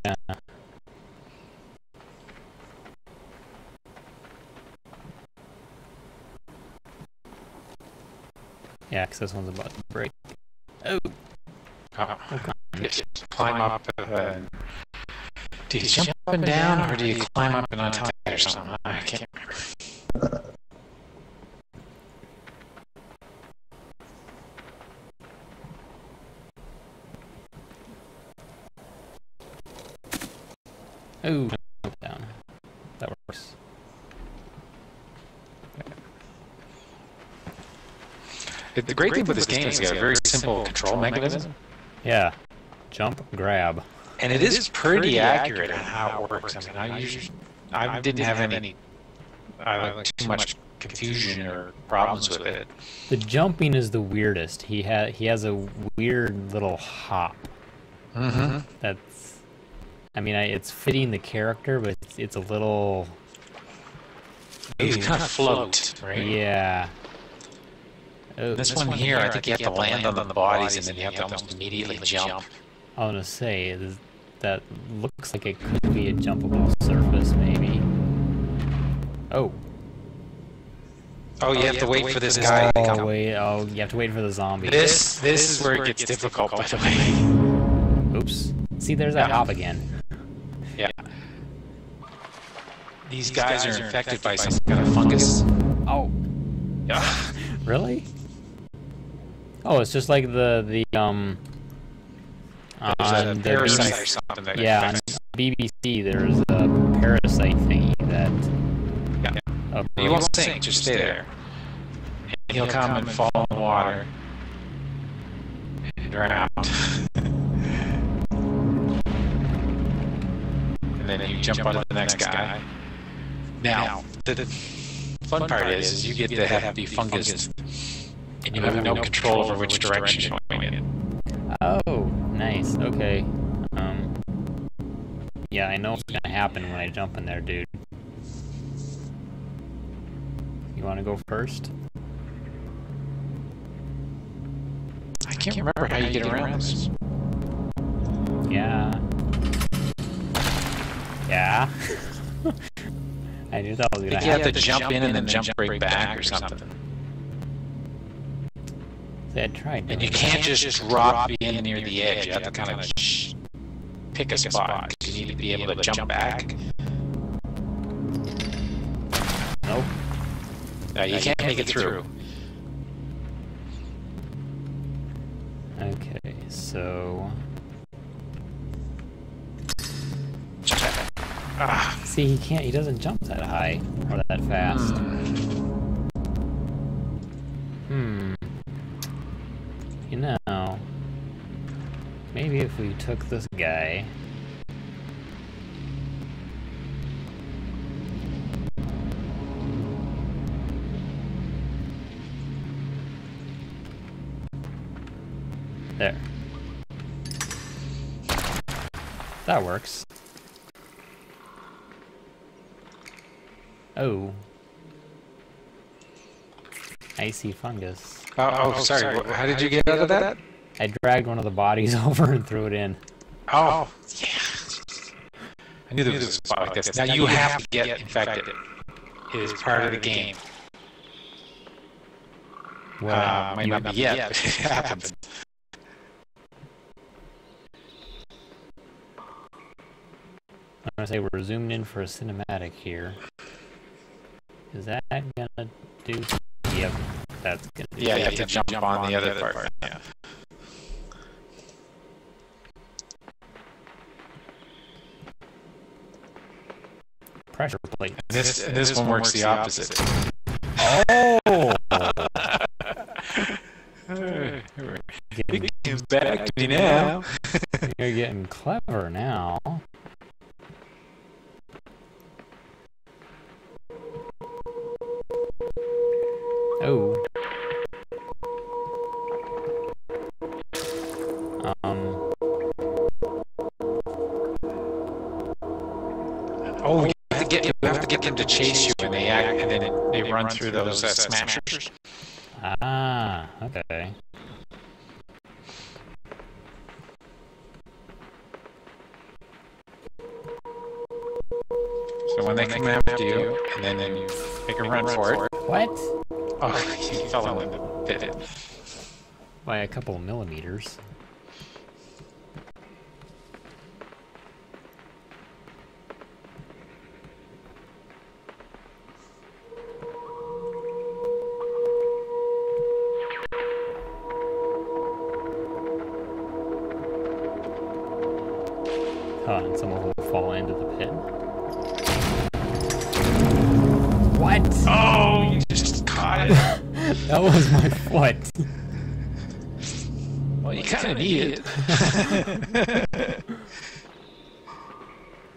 Yeah, because this one's about to break. Oh! You climb up and... Do you jump up and down, or do you climb up and untie it or something? I can't remember. Oh! Down. That works. The great thing with this game is it's got a very simple control mechanism. Yeah. Jump, grab. And it is pretty accurate on how it works. I mean, I didn't have any too much confusion or problems with it. The jumping is the weirdest. He has a weird little hop. Mm-hmm. That's I mean, it's fitting the character, but it's a little... He's kind of float, right? Yeah. Oh, this one here, I think you have to land on the bodies and then you have to almost immediately jump. I want to say, that looks like it could be a jumpable surface, maybe. Oh. Oh, you have to wait for this guy to come. Wait, oh, you have to wait for the zombie. This is where it gets difficult, by the way. Oops. See, there's that hop again. Yeah. These guys are infected by some kind of fungus. Oh. Yeah. Really? Oh, it's just like the on a parasite or something that on BBC there's a parasite thingy that... Yeah. You won't sink, just stay there. And he'll come and fall in the water and drown. And then you jump onto the next guy. Now, the fun part is you get to have the fungus, and you have no control over which direction you're going in. Oh, nice. Okay. Yeah, I know what's gonna happen when I jump in there, dude. You wanna go first? I can't remember how you get around this. Yeah. Yeah. I knew that was gonna happen. You have to jump in and then jump right back or something. See, I tried. And you can't just drop in near the edge. You have to kind of pick a spot. You need to be able to jump back. Nope. No, you can't make it through. Okay, so... See, he doesn't jump that high or that fast. You know, maybe if we took this guy... There. That works. Oh. Icy fungus. Oh, sorry. How did you get out of that? I dragged one of the bodies over and threw it in. Oh, yeah. I knew there was a spot like this. Now you have to get infected. It is part of the game. Well, might not be yet, but it happens. I'm gonna say we're zoomed in for a cinematic here. Is that gonna do? Yep, that's gonna do. Yeah, you have to jump on the other part. Yeah. Pressure plate. This one works the opposite. Oh! Getting back to me now. You're getting clever now. Oh. Oh, you have to get them to chase you when they act, and then they run through those smashers. Ah, okay. So when they come after you, and then you make a run for it. What? Oh, you fell in the pit. By a couple of millimeters. Oh, and someone will fall into the pit. What? Oh, you just caught it. That was my foot. Well, you kind of need it.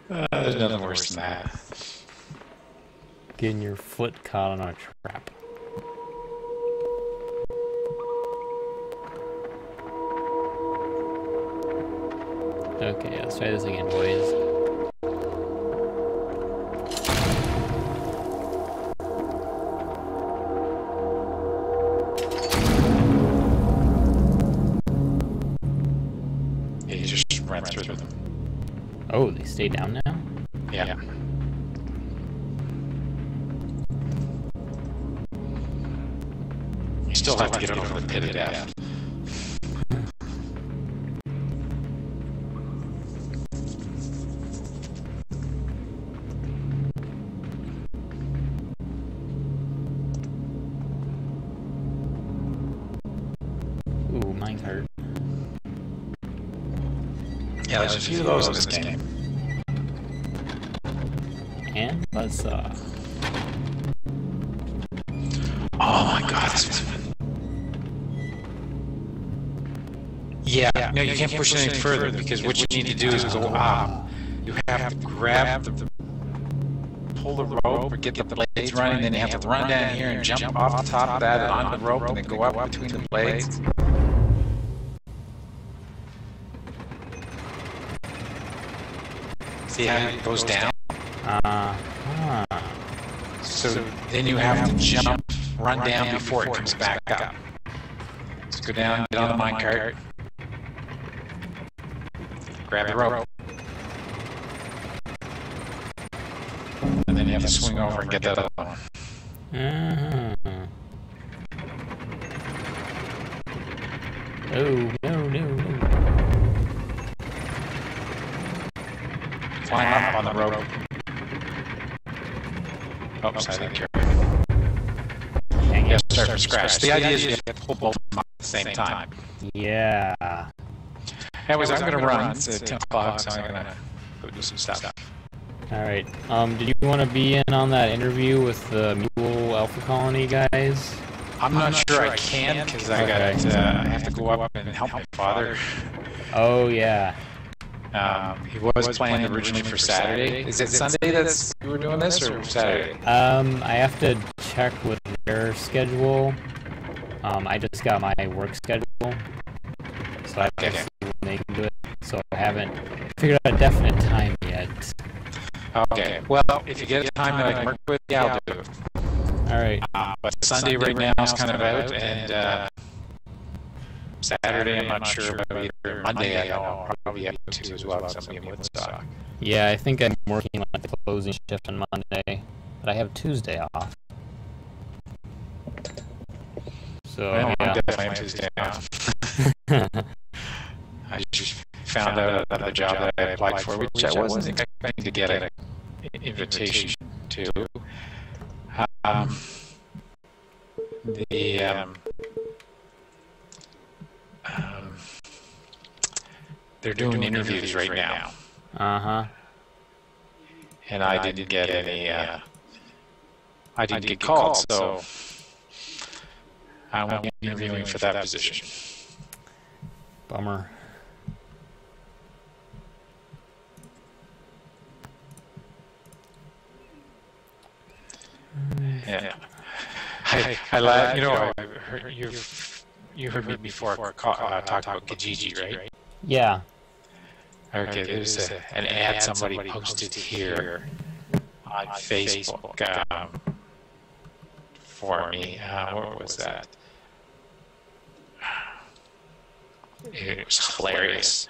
There's nothing worse than that. Getting your foot caught on a trap. Okay, let's try this again, boys. ran through them. Oh, they stay down now? Yeah. You still have to get over the pit of death. Ooh, mine hurt. Yeah, there's a few of those in this game. And buzzsaw. Oh my god, this was fun. Yeah, no, you can't push it any further because what you need to do is go up. You have to grab pull the rope or get the blades running, then you have to run down here and jump off the top of that and on the rope and then go up between the blades. See how it goes down? So then you have to jump, run down before it comes back up. So go down, get on the minecart, grab the rope, and then you have to swing over and get that other one. Oh, no. Climb up on the rope. Oops, I didn't care. You have to start from scratch. The idea is you have to pull both of them at the same time. Yeah. Anyways, I'm going to run. It's 10 o'clock, so I'm going to go do some stuff. Alright. Did you want to be in on that interview with the Mule Alpha Colony guys? I'm not sure I can because I have to go up and help my father. Oh, yeah. He was planned originally for Saturday. Is it Sunday that you were doing this, or Saturday? I have to check with their schedule. I just got my work schedule, so I have to see when they can do it. So I haven't figured out a definite time yet. Okay. Well, if you get a time that I can work with, yeah, I'll do it. All right. But Sunday right now is kind of out, and Saturday I'm not sure about either. Monday I know I'll probably be out too as well, because I'm in Woodstock. Yeah, I think I'm working on the closing shift on Monday, but I have Tuesday off. So Well, yeah. I'm definitely on Tuesday off. I just found out about the job that I applied for, which I wasn't expecting to get an invitation to. They're doing interviews right now. Uh-huh. And I didn't get any, I didn't get called, so I won't be interviewing for that position. Bummer. Yeah. I you know, you heard me before talk about Kijiji, right? Yeah. Okay, there's an ad somebody posted here on Facebook for me. What was that? It was hilarious.